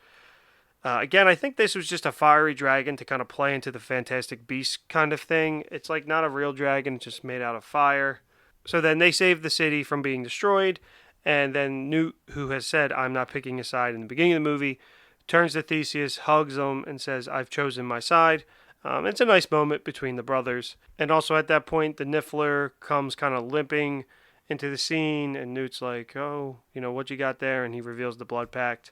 Again, I think this was just a fiery dragon to kind of play into the Fantastic Beasts kind of thing. It's like not a real dragon, it's just made out of fire. So then they save the city from being destroyed. And then Newt, who has said, I'm not picking a side in the beginning of the movie, turns to Theseus, hugs him, and says, I've chosen my side. It's a nice moment between the brothers. And also at that point, the Niffler comes kind of limping into the scene, and Newt's like, oh, what you got there? And he reveals the blood pact.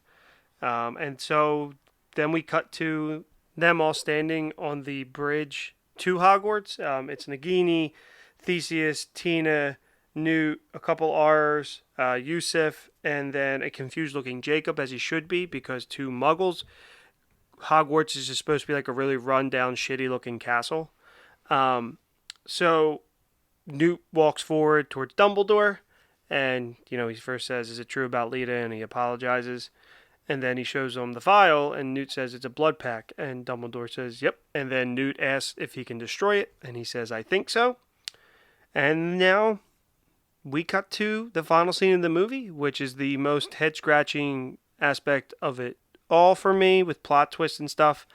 And so then we cut to them all standing on the bridge to Hogwarts. It's Nagini, Theseus, Tina, Newt, a couple R's, Yusuf, and then a confused-looking Jacob, as he should be, because two Muggles. Hogwarts is just supposed to be like a really run-down, shitty-looking castle. So Newt walks forward towards Dumbledore, and, he first says, is it true about Lita? And he apologizes. And then he shows him the file, and Newt says it's a blood pact. And Dumbledore says, yep. And then Newt asks if he can destroy it, and he says, I think so. And now we cut to the final scene of the movie, which is the most head-scratching aspect of it all for me, with plot twists and stuff.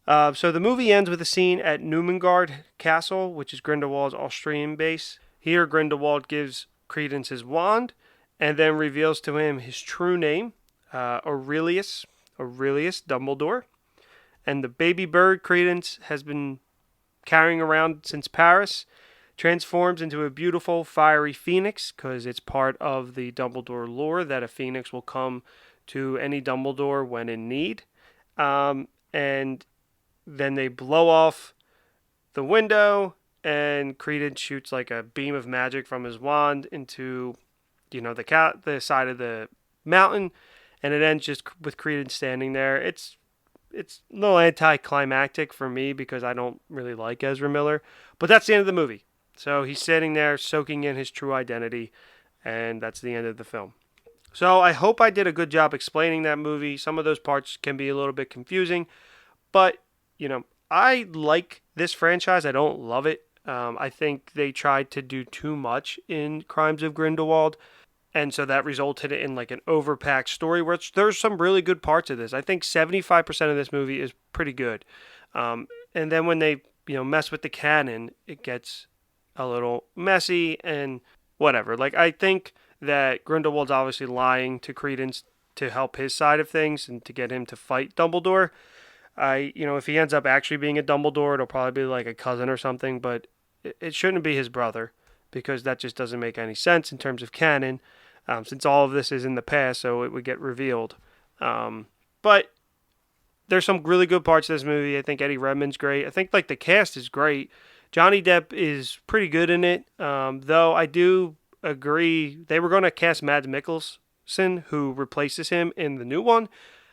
So the movie ends with a scene at Numengard Castle, which is Grindelwald's Austrian base. Here, Grindelwald gives Credence his wand, and then reveals to him his true name, Aurelius Dumbledore. And the baby bird Credence has been carrying around since Paris transforms into a beautiful fiery phoenix, because it's part of the Dumbledore lore that a phoenix will come to any Dumbledore when in need. And then they blow off the window, and Credence shoots like a beam of magic from his wand into, the side of the mountain. And it ends just with Credence standing there. It's a little anticlimactic for me because I don't really like Ezra Miller. But that's the end of the movie. So he's sitting there soaking in his true identity. And that's the end of the film. So I hope I did a good job explaining that movie. Some of those parts can be a little bit confusing. But, I like this franchise. I don't love it. I think they tried to do too much in Crimes of Grindelwald. And so that resulted in like an overpacked story, which there's some really good parts of this. I think 75% of this movie is pretty good. And then when they, mess with the canon, it gets a little messy and whatever. Like, I think that Grindelwald's obviously lying to Credence to help his side of things and to get him to fight Dumbledore. If he ends up actually being a Dumbledore, it'll probably be like a cousin or something, but it shouldn't be his brother because that just doesn't make any sense in terms of canon. Since all of this is in the past, so it would get revealed. But there's some really good parts of this movie. I think Eddie Redmayne's great. I think like the cast is great. Johnny Depp is pretty good in it. Though I do agree they were going to cast Mads Mikkelsen, who replaces him in the new one.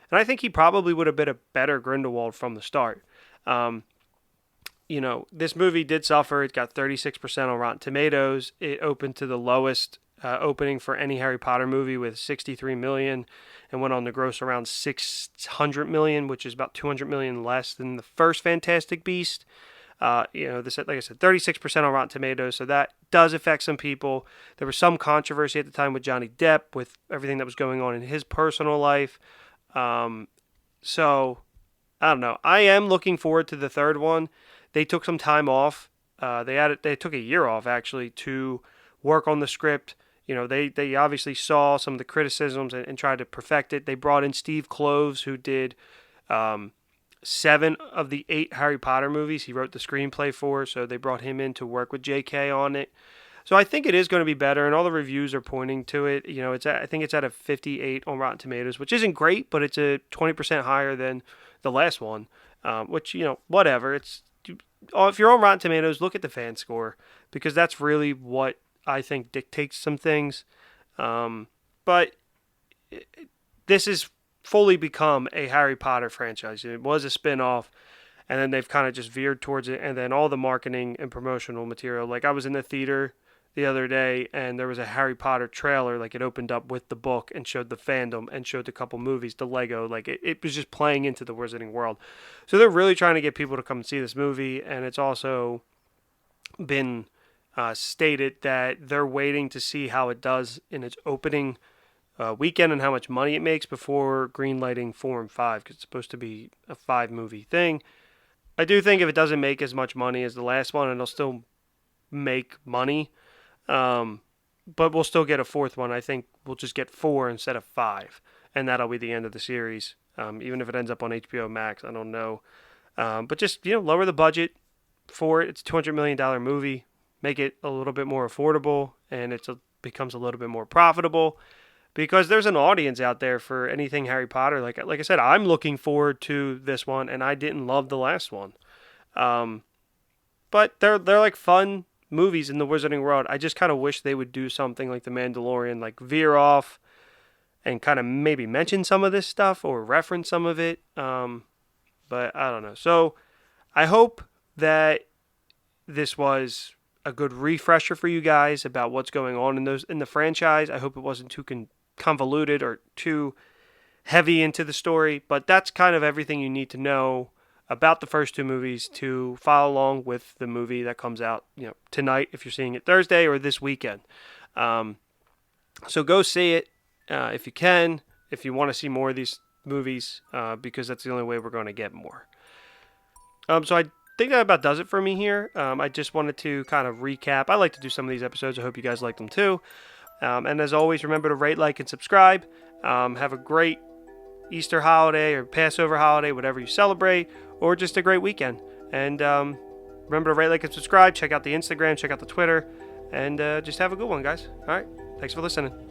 And I think he probably would have been a better Grindelwald from the start. This movie did suffer. It got 36% on Rotten Tomatoes. It opened to the lowest opening for any Harry Potter movie with 63 million and went on to gross around 600 million, which is about 200 million less than the first Fantastic Beast. This, like I said, 36% on Rotten Tomatoes, so that does affect some people. There was some controversy at the time with Johnny Depp, with everything that was going on in his personal life. So, I don't know. I am looking forward to the third one. They took some time off. They took a year off, actually, to work on the script. They obviously saw some of the criticisms and tried to perfect it. They brought in Steve Kloves, who did 7 of the 8 Harry Potter movies. He wrote the screenplay for, so they brought him in to work with J.K. on it. So I think it is going to be better, and all the reviews are pointing to it. I think it's at a 58 on Rotten Tomatoes, which isn't great, but it's a 20% higher than the last one. Which whatever. If you're on Rotten Tomatoes, look at the fan score, because that's really what I think dictates some things. But this has fully become a Harry Potter franchise. It was a spin-off, and then they've kind of just veered towards it, and then all the marketing and promotional material. Like, I was in the theater the other day, and there was a Harry Potter trailer. Like, it opened up with the book and showed the fandom and showed a couple movies, the Lego. Like, it was just playing into the Wizarding World. So they're really trying to get people to come and see this movie, and it's also been stated that they're waiting to see how it does in its opening weekend and how much money it makes before greenlighting 4 and 5, because it's supposed to be a 5-movie thing. I do think if it doesn't make as much money as the last one, it'll still make money. But we'll still get a 4th one. I think we'll just get 4 instead of 5, and that'll be the end of the series. Even if it ends up on HBO Max, I don't know. But just lower the budget for it. It's a $200 million movie. Make it a little bit more affordable, and it becomes a little bit more profitable, because there's an audience out there for anything Harry Potter. Like I said, I'm looking forward to this one, and I didn't love the last one. But they're like fun movies in the Wizarding World. I just kind of wish they would do something like The Mandalorian, like veer off and kind of maybe mention some of this stuff or reference some of it. But I don't know. So I hope that this was a good refresher for you guys about what's going on in the franchise. I hope it wasn't too convoluted or too heavy into the story, but that's kind of everything you need to know about the first 2 movies to follow along with the movie that comes out, tonight if you're seeing it Thursday, or this weekend. So go see it if you can, if you want to see more of these movies, because that's the only way we're going to get more. So I think that about does it for me here. I just wanted to kind of recap. I like to do some of these episodes. I hope you guys like them too. And as always, remember to rate, like, and subscribe. Have a great Easter holiday or Passover holiday, whatever you celebrate, or just a great weekend. And remember to rate, like, and subscribe. Check out the Instagram, check out the Twitter, and just have a good one, guys. All right. Thanks for listening.